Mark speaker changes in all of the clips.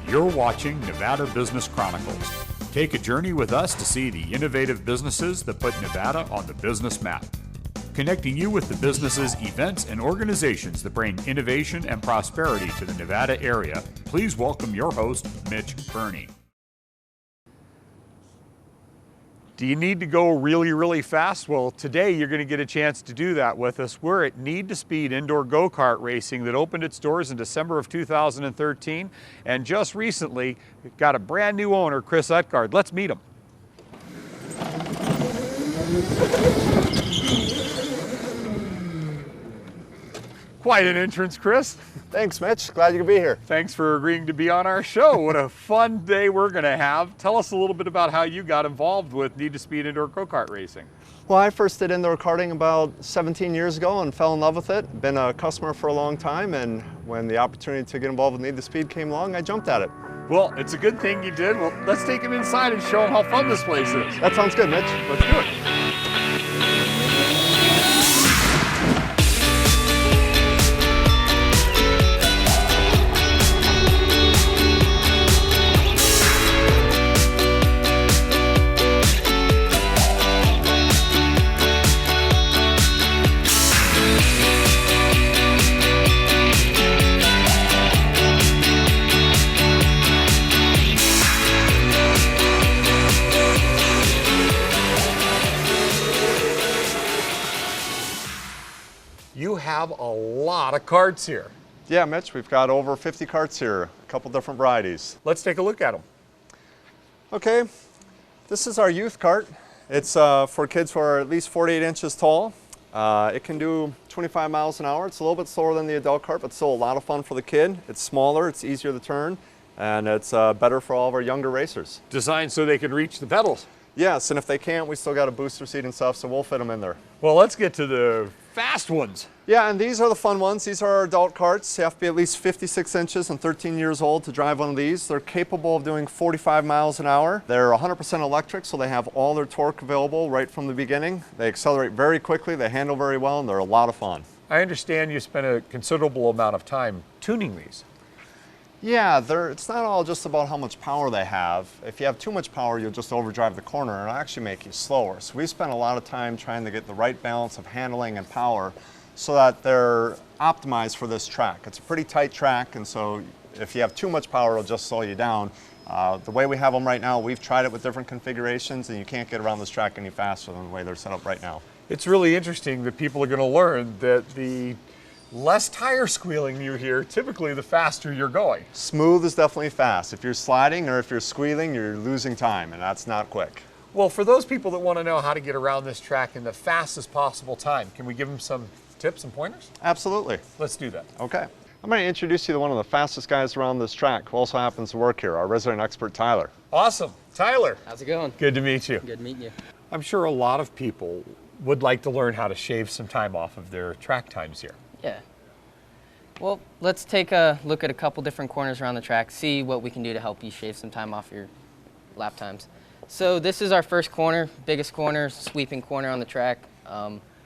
Speaker 1: You're watching Nevada Business Chronicles. Take a journey with us to see the innovative businesses that put Nevada on the business map. Connecting you with the businesses, events, and organizations that bring innovation and prosperity to the Nevada area, please welcome your host, Mitch Burney. Do you need to go really fast? Well, today you're going to get a chance to do that with us. We're at Need to Speed Indoor Go-Kart Racing that opened its doors in December of 2013, and just recently got a brand new owner, Chris Utgard. Let's meet him. Quite an entrance, Chris.
Speaker 2: Thanks, Mitch. Glad you could be here.
Speaker 1: Thanks for agreeing to be on our show. What a fun day we're going to have. Tell us a little bit about how you got involved with Need to Speed Indoor Go-Kart Racing.
Speaker 2: Well, I first did indoor karting about 17 years ago and fell in love with it. Been a customer for a long time, and when the opportunity to get involved with Need to Speed came along, I jumped at it.
Speaker 1: Well, it's a good thing you did. Well, let's take him inside and show him how fun this place is.
Speaker 2: That sounds good, Mitch.
Speaker 1: Let's do it. You have a lot of karts here.
Speaker 2: Yeah, Mitch, we've got over 50 karts here, a couple different varieties.
Speaker 1: Let's take a look at them.
Speaker 2: Okay, this is our youth kart. It's for kids who are at least 48 inches tall. It can do 25 miles an hour. It's a little bit slower than the adult kart, but still a lot of fun for the kid. It's smaller, it's easier to turn, and it's better for all of our younger racers.
Speaker 1: Designed so they can reach the pedals.
Speaker 2: Yes, and if they can't, we still got a booster seat and stuff, so we'll fit them in there.
Speaker 1: Well, let's get to the fast ones.
Speaker 2: Yeah, and these are the fun ones. These are our adult karts. You have to be at least 56 inches and 13 years old to drive one of these. They're capable of doing 45 miles an hour. They're 100% electric, so they have all their torque available right from the beginning. They accelerate very quickly, they handle very well, and they're a lot of fun.
Speaker 1: I understand you spent a considerable amount of time tuning these.
Speaker 2: Yeah, it's not all just about how much power they have. If you have too much power, you'll just overdrive the corner and it'll actually make you slower. So we spent a lot of time trying to get the right balance of handling and power so that they're optimized for this track. It's a pretty tight track, and so if you have too much power, it'll just slow you down. The way we have them right now, we've tried it with different configurations, and you can't get around this track any faster than the way they're set up right now.
Speaker 1: It's really interesting that people are going to learn that the less tire squealing you hear, typically the faster you're going.
Speaker 2: Smooth is definitely fast. If you're sliding or if you're squealing, you're losing time, and that's not quick.
Speaker 1: Well, for those people that want to know how to get around this track in the fastest possible time, can we give them some tips and pointers?
Speaker 2: Absolutely.
Speaker 1: Let's do that.
Speaker 2: Okay. I'm going to introduce you to one of the fastest guys around this track who also happens to work here, our resident expert, Tyler.
Speaker 1: Awesome. Tyler.
Speaker 3: How's it going?
Speaker 1: Good to meet you.
Speaker 3: Good meeting you.
Speaker 1: I'm sure a lot of people would like to learn how to shave some time off of their track times here.
Speaker 3: Yeah. Well, let's take a look at a couple different corners around the track, see what we can do to help you shave some time off your lap times. So this is our first corner, biggest corner, sweeping corner on the track.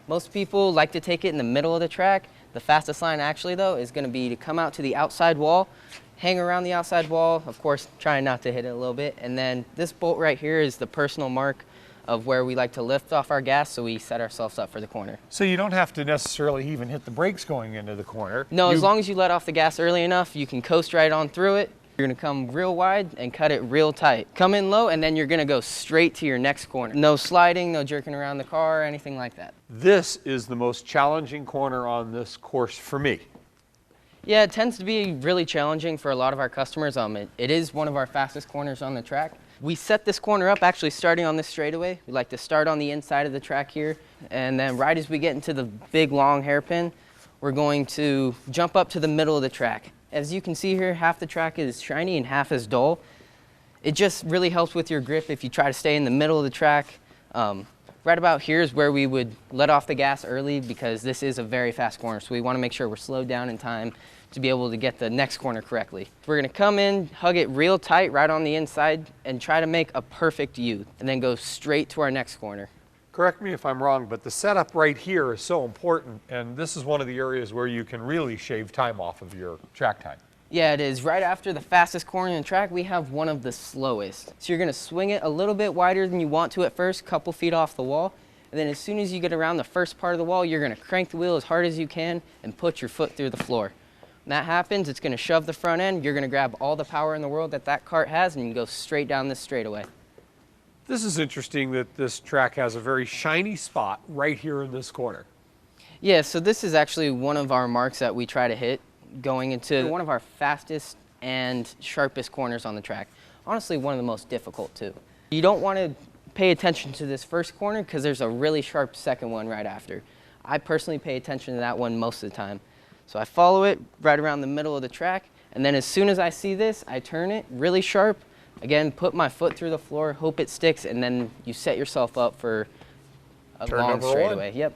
Speaker 3: Most people like to take it in the middle of the track. The fastest line actually though is going to be to come out to the outside wall, hang around the outside wall, of course trying not to hit it a little bit, and then this bolt right here is the personal mark of where we like to lift off our gas, so we set ourselves up for the corner.
Speaker 1: So you don't have to necessarily even hit the brakes going into the corner.
Speaker 3: No, as long as you let off the gas early enough, you can coast right on through it. You're gonna come real wide and cut it real tight. Come in low, and then you're gonna go straight to your next corner. No sliding, no jerking around the car, or anything like that.
Speaker 1: This is the most challenging corner on this course for me.
Speaker 3: Yeah, it tends to be really challenging for a lot of our customers. It is one of our fastest corners on the track. We set this corner up actually starting on this straightaway. We like to start on the inside of the track here, and then right as we get into the big long hairpin, we're going to jump up to the middle of the track. As you can see here, half the track is shiny and half is dull. It just really helps with your grip if you try to stay in the middle of the track. Right about here is where we would let off the gas early because this is a very fast corner, so we want to make sure we're slowed down in time to be able to get the next corner correctly. We're going to come in, hug it real tight right on the inside, and try to make a perfect U, and then go straight to our next corner.
Speaker 1: Correct me if I'm wrong, but the setup right here is so important, and this is one of the areas where you can really shave time off of your track time.
Speaker 3: Yeah, it is. Right after the fastest corner in the track, we have one of the slowest. So you're going to swing it a little bit wider than you want to at first, couple feet off the wall. And then as soon as you get around the first part of the wall, you're going to crank the wheel as hard as you can and put your foot through the floor. When that happens, it's going to shove the front end. You're going to grab all the power in the world that that cart has, and you can go straight down this straightaway.
Speaker 4: This is interesting that this track has a very shiny spot right here in this corner.
Speaker 3: Yeah, so this is actually one of our marks that we try to hit going into one of our fastest and sharpest corners on the track. Honestly, one of the most difficult too. You don't want to pay attention to this first corner because there's a really sharp second one right after. I personally pay attention to that one most of the time. So I follow it right around the middle of the track, and then as soon as I see this, I turn it really sharp. Again, put my foot through the floor, hope it sticks, and then you set yourself up for a
Speaker 4: Turn
Speaker 3: long
Speaker 4: number
Speaker 3: straightaway.
Speaker 4: one.
Speaker 3: Yep.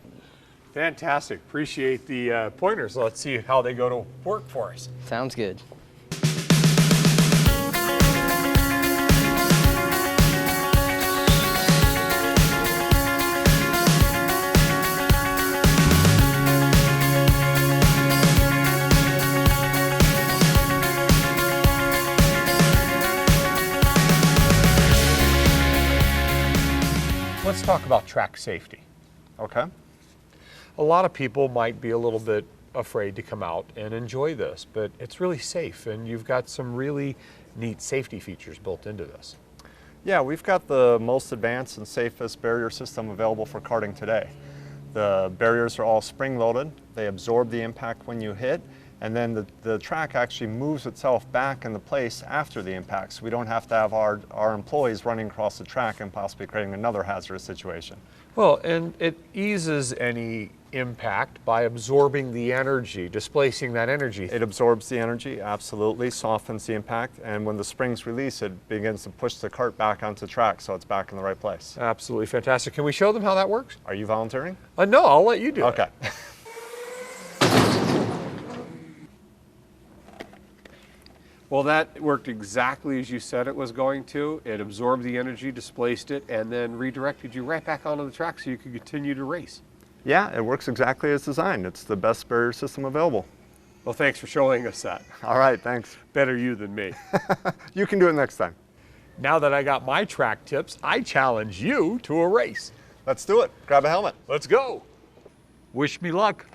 Speaker 4: Fantastic. Appreciate the pointers. Let's see how they go to work for us.
Speaker 3: Sounds good.
Speaker 4: Let's talk about track safety.
Speaker 2: Okay.
Speaker 4: A lot of people might be a little bit afraid to come out and enjoy this, but it's really safe, and you've got some really neat safety features built into this.
Speaker 2: Yeah, we've got the most advanced and safest barrier system available for karting today. The barriers are all spring-loaded. They absorb the impact when you hit, and then the track actually moves itself back into place after the impact, so we don't have to have our employees running across the track and possibly creating another hazardous situation.
Speaker 4: Well, and it eases any impact by absorbing the energy, displacing that energy.
Speaker 2: It absorbs the energy, absolutely, softens the impact, and when the springs release, it begins to push the cart back onto track so it's back in the right place.
Speaker 4: Absolutely fantastic. Can we show them how that works?
Speaker 2: Are you volunteering?
Speaker 4: No, I'll let you do
Speaker 2: Okay.
Speaker 4: it. Well, that worked exactly as you said it was going to. It absorbed the energy, displaced it, and then redirected you right back onto the track so you could continue to race.
Speaker 2: Yeah, it works exactly as designed. It's the best barrier system available.
Speaker 4: Well, thanks for showing us that.
Speaker 2: All right, thanks.
Speaker 4: Better you than me.
Speaker 2: You can do it next time.
Speaker 4: Now that I got my track tips, I challenge you to a race.
Speaker 2: Let's do it. Grab a helmet.
Speaker 4: Let's go. Wish me luck.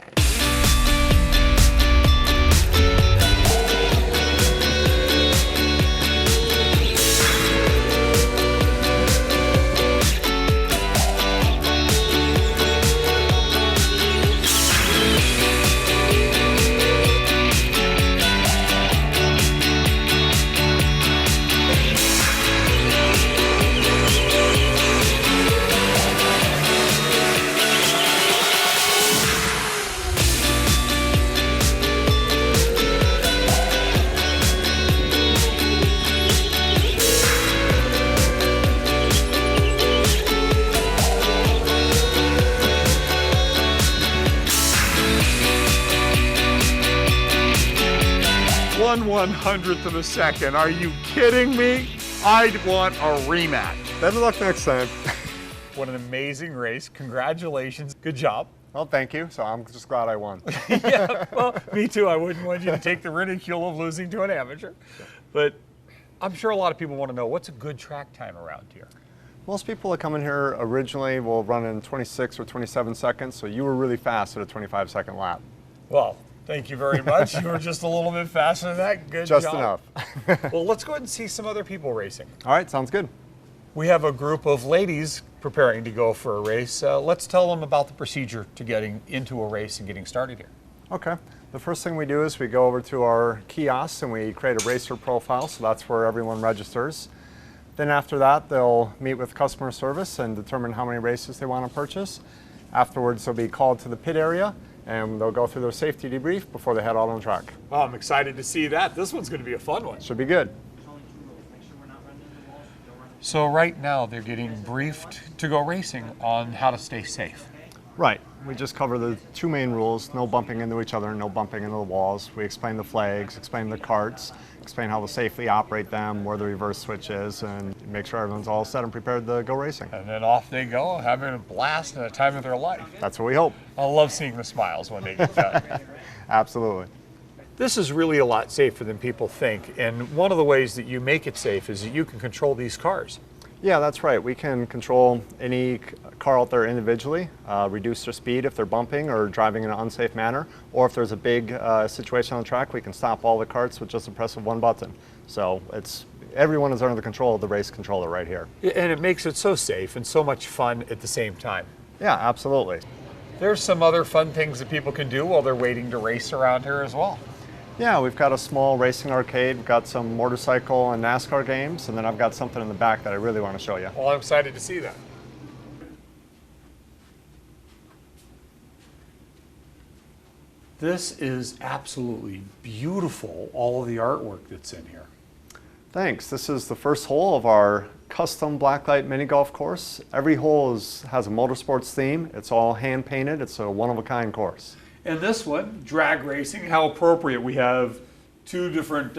Speaker 4: One hundredth of a second. Are you kidding me? I'd want a rematch.
Speaker 2: Better luck next time.
Speaker 4: What an amazing race. Congratulations. Good job.
Speaker 2: Well, thank you. So I'm just glad I won.
Speaker 4: Yeah, well, me too. I wouldn't want you to take the ridicule of losing to an amateur. But I'm sure a lot of people want to know, what's a good track time around here?
Speaker 2: Most people that come in here originally will run in 26 or 27 seconds, so you were really fast at a 25-second lap.
Speaker 4: Well, thank you very much. You were just a little bit faster than that. Good
Speaker 2: Just
Speaker 4: job.
Speaker 2: enough.
Speaker 4: Well, let's go ahead and see some other people racing.
Speaker 2: All right, sounds good.
Speaker 4: We have a group of ladies preparing to go for a race. Let's tell them about the procedure to getting into a race and getting started here.
Speaker 2: Okay. The first thing we do is we go over to our kiosks and we create a racer profile, so that's where everyone registers. Then after that, they'll meet with customer service and determine how many races they want to purchase. Afterwards, they'll be called to the pit area and they'll go through their safety debrief before they head out on track.
Speaker 4: Oh, I'm excited to see that. This one's going to be a fun one.
Speaker 2: Should be good.
Speaker 4: So right now they're getting briefed to go racing on how to stay safe.
Speaker 2: Right. We just cover the two main rules: no bumping into each other, no bumping into the walls. We explain the flags, explain the carts, explain how to safely operate them, where the reverse switch is, and make sure everyone's all set and prepared to go racing.
Speaker 4: And then off they go, having a blast and a time of their life.
Speaker 2: That's what we hope.
Speaker 4: I love seeing the smiles when they get done.
Speaker 2: Absolutely.
Speaker 4: This is really a lot safer than people think, and one of the ways that you make it safe is that you can control these cars.
Speaker 2: Yeah, that's right. We can control any car out there individually, reduce their speed if they're bumping or driving in an unsafe manner, or if there's a big situation on the track, we can stop all the carts with just the press of one button. So everyone is under the control of the race controller right here.
Speaker 4: And it makes it so safe and so much fun at the same time.
Speaker 2: Yeah, absolutely.
Speaker 4: There's some other fun things that people can do while they're waiting to race around here as well.
Speaker 2: Yeah, we've got a small racing arcade, we've got some motorcycle and NASCAR games, and then I've got something in the back that I really want to show you.
Speaker 4: Well, I'm excited to see that. This is absolutely beautiful, all of the artwork that's in here.
Speaker 2: Thanks. This is the first hole of our custom blacklight mini golf course. Every hole has a motorsports theme. It's all hand painted. It's a one-of-a-kind course.
Speaker 4: And this one, drag racing, how appropriate. We have two different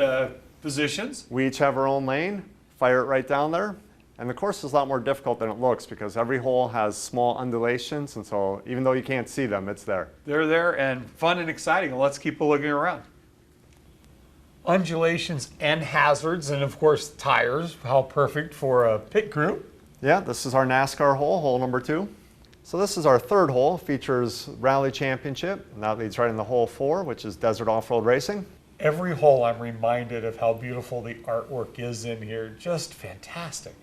Speaker 4: positions.
Speaker 2: We each have our own lane, fire it right down there. And the course is a lot more difficult than it looks because every hole has small undulations, and so even though you can't see them, it's there.
Speaker 4: They're there and fun and exciting. Let's keep looking around. Undulations and hazards, and of course tires. How perfect for a pit crew.
Speaker 2: Yeah, this is our NASCAR hole, hole number 2. So this is our third hole, features Rally Championship, and that leads right into hole 4, which is desert off-road racing.
Speaker 4: Every hole I'm reminded of how beautiful the artwork is in here. Just fantastic.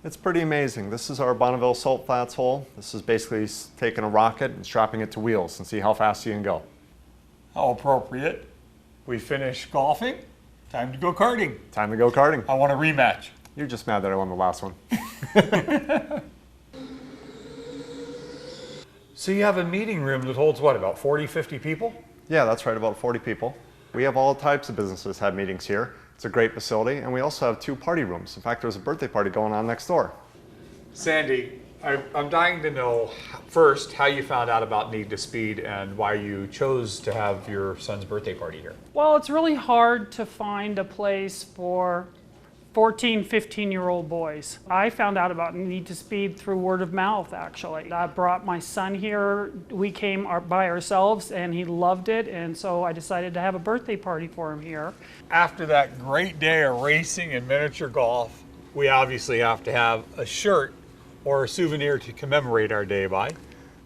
Speaker 2: It's pretty amazing. This is our Bonneville Salt Flats hole. This is basically taking a rocket and strapping it to wheels and see how fast you can go.
Speaker 4: How appropriate. We finish golfing. Time to go karting.
Speaker 2: Time to go karting.
Speaker 4: I want a rematch.
Speaker 2: You're just mad that I won the last one.
Speaker 4: So you have a meeting room that holds what, about 40, 50 people?
Speaker 2: Yeah, that's right, about 40 people. We have all types of businesses have meetings here. It's a great facility, and we also have 2 party rooms. In fact, there's a birthday party going on next door.
Speaker 4: Sandy, I'm dying to know first how you found out about Need to Speed and why you chose to have your son's birthday party here.
Speaker 5: Well, it's really hard to find a place for 14, 15-year-old boys. I found out about Need to Speed through word of mouth, actually. I brought my son here. We came by ourselves, and he loved it, and so I decided to have a birthday party for him here.
Speaker 4: After that great day of racing and miniature golf, we obviously have to have a shirt or a souvenir to commemorate our day by.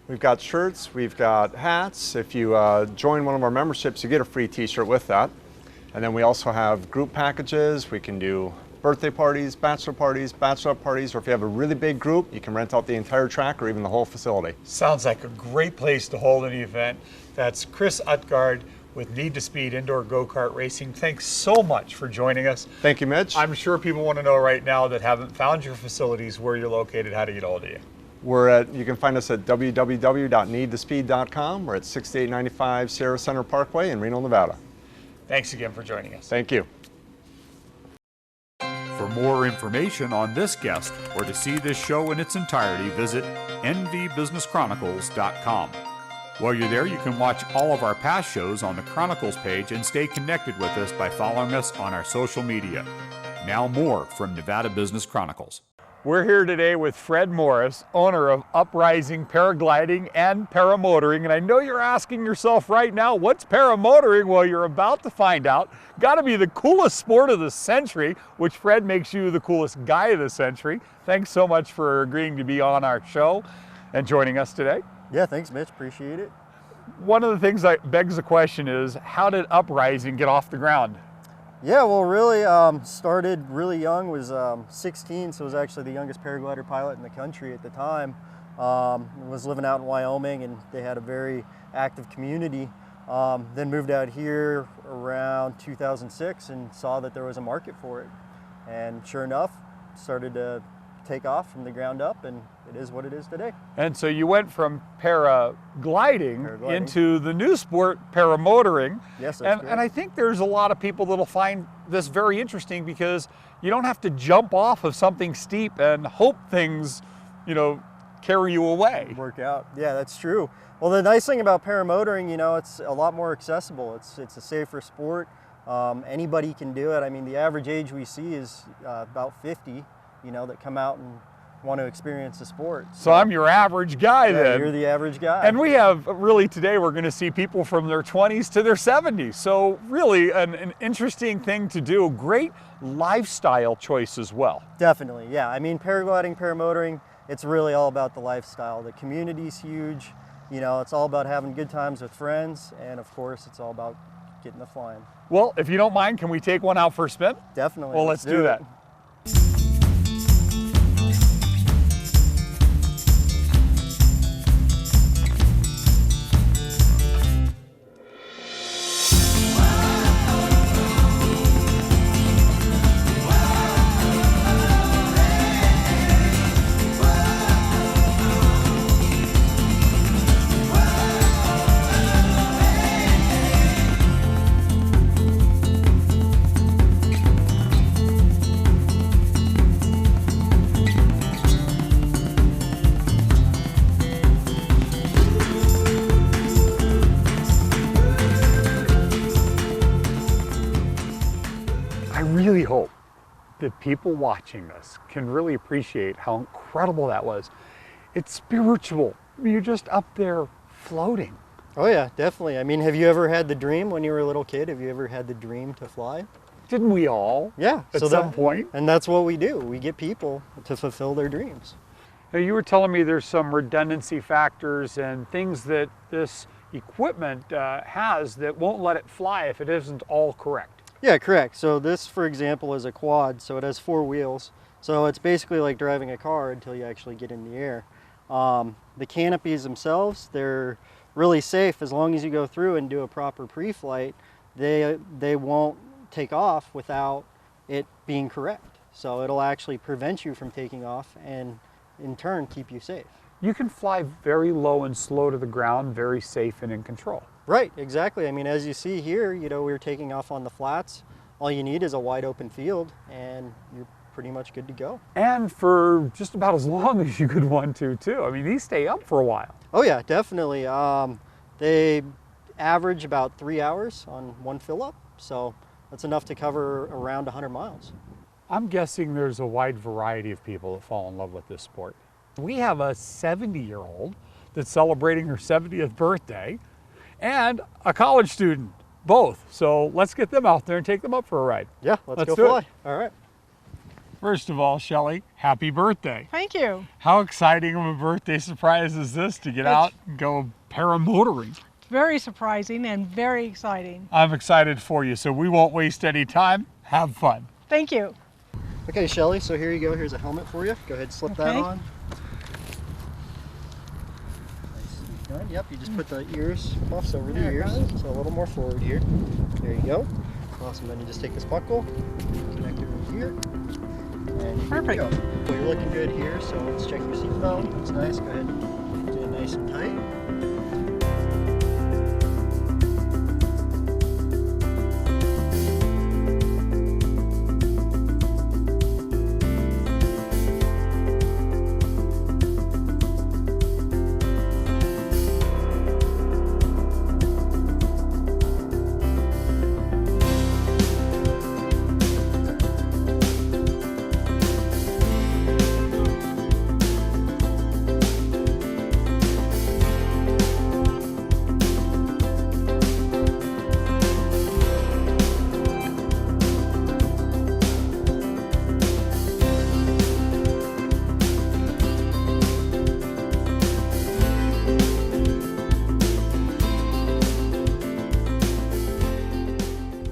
Speaker 2: We've got shirts, we've got hats. If you join one of our memberships, you get a free t-shirt with that. And then we also have group packages. We can do birthday parties, bachelorette parties, or if you have a really big group, you can rent out the entire track or even the whole facility.
Speaker 4: Sounds like a great place to hold an event. That's Chris Utgard with Need to Speed Indoor Go-Kart Racing. Thanks so much for joining us.
Speaker 2: Thank you, Mitch.
Speaker 4: I'm sure people want to know right now that haven't found your facilities, where you're located, how to get a hold of you.
Speaker 2: You can find us at www.needtospeed.com. We're at 6895 Sierra Center Parkway in Reno, Nevada.
Speaker 4: Thanks again for joining us.
Speaker 2: Thank you.
Speaker 1: For more information on this guest or to see this show in its entirety, visit nvbusinesschronicles.com. While you're there, you can watch all of our past shows on the Chronicles page and stay connected with us by following us on our social media. Now more from Nevada Business Chronicles.
Speaker 4: We're here today with Fred Morris, owner of Uprising Paragliding and Paramotoring. And I know you're asking yourself right now, what's paramotoring? Well, you're about to find out. Got to be the coolest sport of the century, which Fred makes you the coolest guy of the century. Thanks so much for agreeing to be on our show and joining us today.
Speaker 6: Yeah, thanks, Mitch. Appreciate it.
Speaker 4: One of the things that begs the question is, how did Uprising get off the ground?
Speaker 6: Yeah, well, really started really young, was 16, so was actually the youngest paraglider pilot in the country at the time. Was living out in Wyoming, and they had a very active community. Then moved out here around 2006 and saw that there was a market for it. And sure enough, started to take off from the ground up, and it is what it is today.
Speaker 4: And so you went from paragliding into the new sport, paramotoring.
Speaker 6: Yes, that's
Speaker 4: and I think there's a lot of people that'll find this very interesting because you don't have to jump off of something steep and hope things, carry you away.
Speaker 6: Work out. Yeah, that's true. Well, the nice thing about paramotoring, it's a lot more accessible. It's a safer sport. Anybody can do it. I mean, the average age we see is about 50. That come out and want to experience the sport.
Speaker 4: So I'm your average guy
Speaker 6: Yeah,
Speaker 4: then.
Speaker 6: you're the average guy.
Speaker 4: And we have really today, we're going to see people from their 20s to their 70s. So really an interesting thing to do. Great lifestyle choice as well.
Speaker 6: Definitely, yeah. I mean, paragliding, paramotoring, it's really all about the lifestyle. The community's huge. You know, it's all about having good times with friends. And of course, it's all about getting the flying.
Speaker 4: Well, if you don't mind, can we take one out for a spin?
Speaker 6: Definitely.
Speaker 4: Well, let's do that. I really hope that people watching this can really appreciate how incredible that was. It's spiritual. You're just up there floating.
Speaker 6: Oh yeah, definitely. I mean, have you ever had the dream when you were a little kid? Have you ever had the dream to fly?
Speaker 4: Didn't we all?
Speaker 6: Yeah.
Speaker 4: At some point.
Speaker 6: And that's what we do. We get people to fulfill their dreams.
Speaker 4: Now, you were telling me there's some redundancy factors and things that this equipment has that won't let it fly if it isn't all correct.
Speaker 6: Yeah, correct. So this, for example, is a quad, so it has 4 wheels. So it's basically like driving a car until you actually get in the air. The canopies themselves, they're really safe as long as you go through and do a proper pre-flight. They won't take off without it being correct. So it'll actually prevent you from taking off and in turn keep you safe.
Speaker 4: You can fly very low and slow to the ground, very safe and in control.
Speaker 6: Right, exactly. I mean, as you see here, you know, we're taking off on the flats. All you need is a wide open field and you're pretty much good to go.
Speaker 4: And for just about as long as you could want to, too. I mean, these stay up for a while.
Speaker 6: Oh yeah, definitely. They average about 3 hours on one fill up. So that's enough to cover around 100 miles.
Speaker 4: I'm guessing there's a wide variety of people that fall in love with this sport. We have a 70-year-old that's celebrating her 70th birthday and a college student, both. So let's get them out there and take them up for a ride.
Speaker 6: Yeah, let's go
Speaker 4: do
Speaker 6: fly.
Speaker 4: it.
Speaker 6: All right.
Speaker 4: First of all, Shelley, happy birthday.
Speaker 7: Thank you.
Speaker 4: How exciting of a birthday surprise is this to get out and go paramotoring?
Speaker 7: Very surprising and very exciting.
Speaker 4: I'm excited for you, so we won't waste any time. Have fun.
Speaker 7: Thank you.
Speaker 6: Okay, Shelly, so here you go. Here's a helmet for you. Go ahead and slip that
Speaker 7: Okay.
Speaker 6: on. Nice. Yep, you just put the ears puffs over the
Speaker 7: There it
Speaker 6: ears.
Speaker 7: goes.
Speaker 6: So a little more forward here. There you go. Awesome. Then you just take this buckle, connect it over here, and you're good to
Speaker 7: Perfect.
Speaker 6: go. Well, you're looking good here, so let's check your seatbelt. Looks nice. Go ahead and get it nice and tight.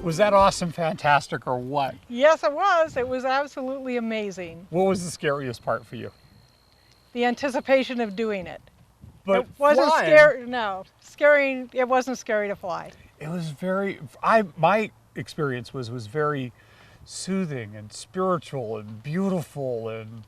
Speaker 4: Was that awesome, fantastic, or what?
Speaker 7: Yes, it was. It was absolutely amazing.
Speaker 4: What was the scariest part for you?
Speaker 7: The anticipation of doing it.
Speaker 4: But
Speaker 7: it wasn't
Speaker 4: flying,
Speaker 7: scary. No, scary. It wasn't scary to fly.
Speaker 4: It was very. My experience was very soothing and spiritual and beautiful and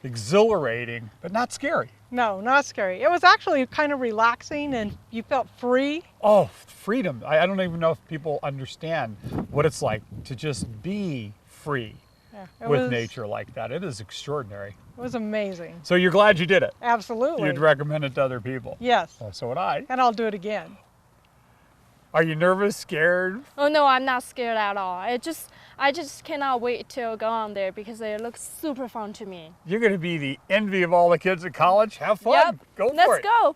Speaker 4: exhilarating, but not scary.
Speaker 7: No, not scary. It was actually kind of relaxing, and you felt free.
Speaker 4: Oh, freedom! I don't even know if people understand what it's like to just be free
Speaker 7: Yeah,
Speaker 4: with nature like that. It is extraordinary.
Speaker 7: It was amazing.
Speaker 4: So you're glad you did it?
Speaker 7: Absolutely.
Speaker 4: You'd recommend it to other people?
Speaker 7: Yes,
Speaker 4: Well, so would I.
Speaker 7: and I'll do it again.
Speaker 4: Are you nervous, scared?
Speaker 8: Oh no, I'm not scared at all. I just cannot wait to go on there because it looks super fun to me.
Speaker 4: You're going to be the envy of all the kids at college. Have fun.
Speaker 8: Yep.
Speaker 4: Go for
Speaker 8: Let's
Speaker 4: it.
Speaker 8: go.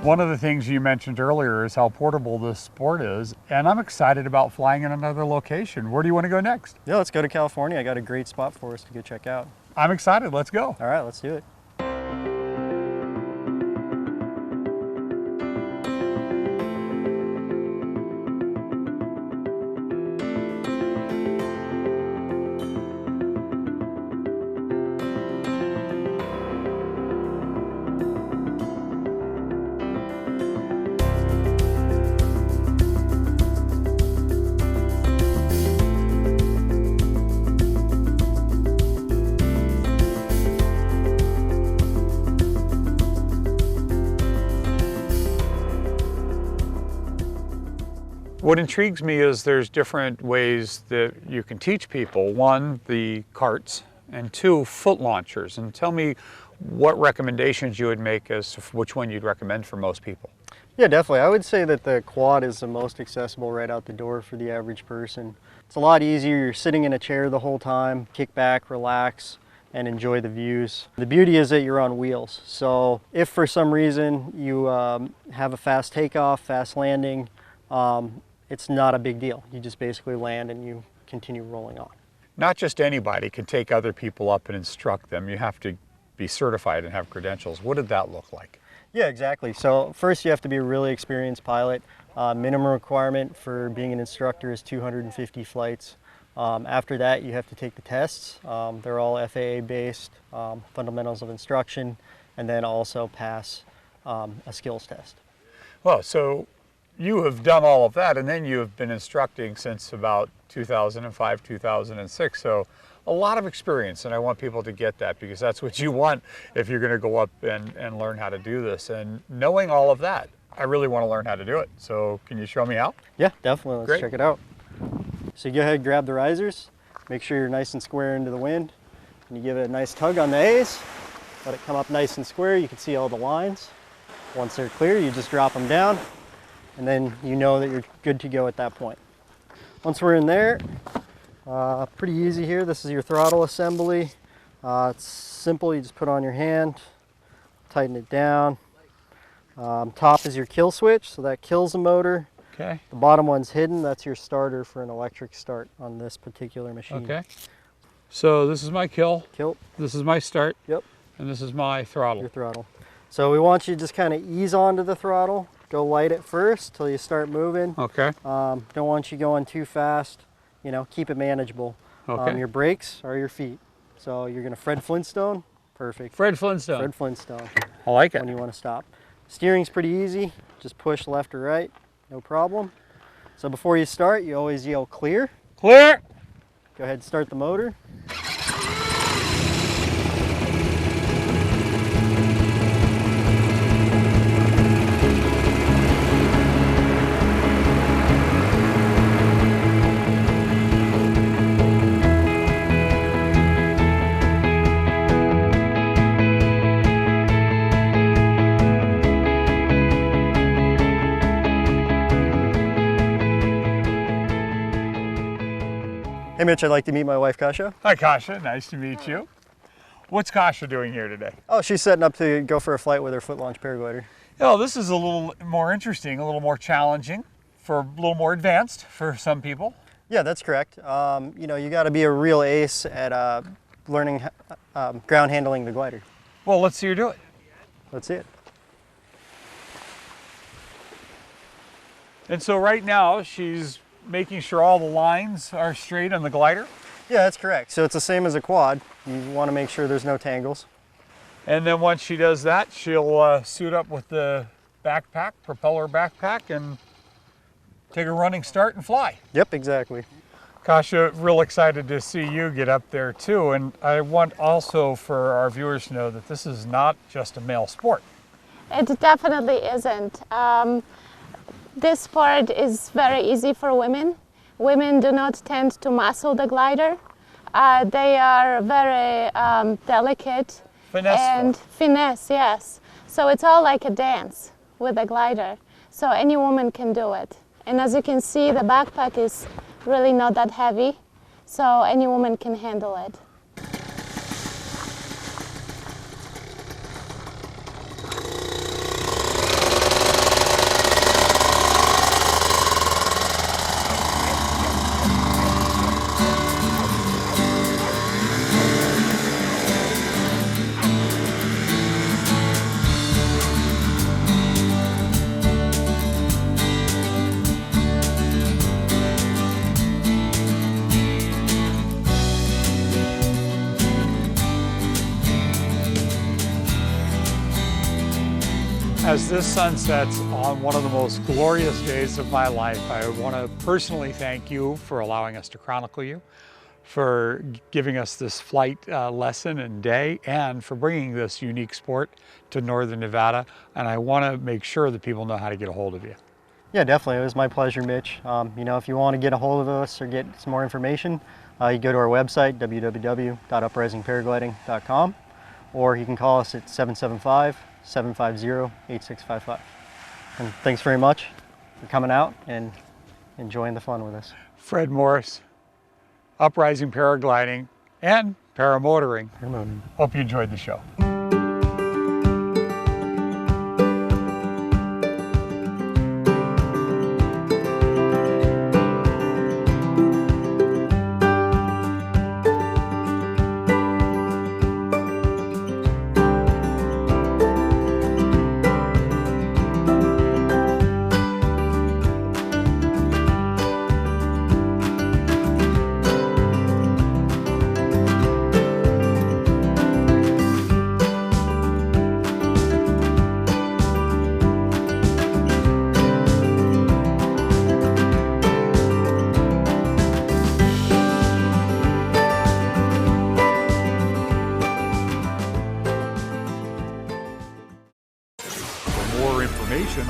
Speaker 4: One of the things you mentioned earlier is how portable this sport is, and I'm excited about flying in another location. Where do you want to go next?
Speaker 6: Yeah, let's go to California. I got a great spot for us to go check out.
Speaker 4: I'm excited. Let's go.
Speaker 6: All right, let's do it.
Speaker 4: What intrigues me is there's different ways that you can teach people. One, the carts, and two, foot launchers. And tell me what recommendations you would make as to which one you'd recommend for most people.
Speaker 6: Yeah, definitely. I would say that the quad is the most accessible right out the door for the average person. It's a lot easier. You're sitting in a chair the whole time. Kick back, relax, and enjoy the views. The beauty is that you're on wheels. So if for some reason you have a fast takeoff, fast landing, it's not a big deal. You just basically land and you continue rolling on.
Speaker 4: Not just anybody can take other people up and instruct them. You have to be certified and have credentials. What did that look like?
Speaker 6: Yeah, exactly. So first you have to be a really experienced pilot. Minimum requirement for being an instructor is 250 flights. After that you have to take the tests. They're all FAA based, fundamentals of instruction, and then also pass a skills test.
Speaker 4: Well, so you have done all of that, and then you have been instructing since about 2005, 2006. So a lot of experience, and I want people to get that because that's what you want if you're going to go up and learn how to do this. And knowing all of that, I really want to learn how to do it. So can you show me how?
Speaker 6: Yeah, definitely. Let's
Speaker 4: Great.
Speaker 6: check it out. So you go ahead and grab the risers. Make sure you're nice and square into the wind. And you give it a nice tug on the A's. Let it come up nice and square. You can see all the lines. Once they're clear, you just drop them down. And then you know that you're good to go at that point. Once we're in there, pretty easy here. This is your throttle assembly. It's simple. You just put on your hand, tighten it down. Top is your kill switch, so that kills the motor.
Speaker 4: Okay.
Speaker 6: The bottom one's hidden. That's your starter for an electric start on this particular machine.
Speaker 4: Okay. So this is my kill.
Speaker 6: Kill.
Speaker 4: This is my start.
Speaker 6: Yep.
Speaker 4: And this is my throttle.
Speaker 6: Your throttle. So we want you to just kind of ease onto the throttle. Go light at first till you start moving.
Speaker 4: Okay.
Speaker 6: Don't want you going too fast. You know, keep it manageable.
Speaker 4: Okay.
Speaker 6: Your brakes are your feet. So you're gonna Fred Flintstone. Perfect.
Speaker 4: Fred Flintstone.
Speaker 6: Fred Flintstone.
Speaker 4: I like it.
Speaker 6: When you want to stop. Steering's pretty easy. Just push left or right. No problem. So before you start, you always yell clear.
Speaker 4: Clear.
Speaker 6: Go ahead and start the motor. Hey Mitch, I'd like to meet my wife Kasha.
Speaker 4: Hi Kasha, nice to meet you. What's Kasha doing here today?
Speaker 6: Oh, she's setting up to go for a flight with her foot launch paraglider.
Speaker 4: Oh, this is a little more interesting, a little more challenging, a little more advanced for some people.
Speaker 6: Yeah, that's correct. You know, you got to be a real ace at learning ground handling the glider.
Speaker 4: Well, let's see her do it.
Speaker 6: that's it.
Speaker 4: And so right now she's making sure all the lines are straight on the glider.
Speaker 6: Yeah, that's correct. So it's the same as a quad. You want to make sure there's no tangles.
Speaker 4: And then once she does that, she'll suit up with the backpack, propeller backpack, and take a running start and fly.
Speaker 6: Yep, exactly.
Speaker 4: Kasia, real excited to see you get up there too. And I want also for our viewers to know that this is not just a male sport.
Speaker 9: It definitely isn't. This sport is very easy for women. Women do not tend to muscle the glider. They are very delicate.
Speaker 4: Finesse
Speaker 9: and
Speaker 4: sport.
Speaker 9: Finesse, yes. So it's all like a dance with a glider. So any woman can do it. And as you can see, the backpack is really not that heavy, so any woman can handle it.
Speaker 4: As this sun sets on one of the most glorious days of my life, I want to personally thank you for allowing us to chronicle you, for giving us this flight lesson and day, and for bringing this unique sport to Northern Nevada. And I want to make sure that people know how to get a hold of you.
Speaker 6: Yeah, definitely. It was my pleasure, Mitch. You know, if you want to get a hold of us or get some more information, you go to our website, www.uprisingparagliding.com, or you can call us at 775-750-8655. And thanks very much for coming out and enjoying the fun with us.
Speaker 4: Fred Morris, Uprising Paragliding and Paramotoring. Hope you enjoyed the show.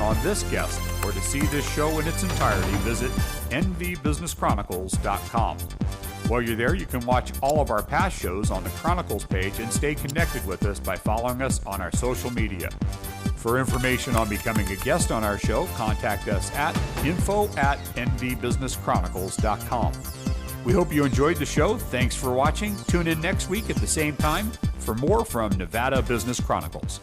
Speaker 1: On this guest or to see this show in its entirety, visit nvbusinesschronicles.com. While you're there, you can watch all of our past shows on the Chronicles page and stay connected with us by following us on our social media. For information on becoming a guest on our show, contact us at info@nvbusinesschronicles.com. We hope you enjoyed the show. Thanks for watching. Tune in next week at the same time for more from Nevada Business Chronicles.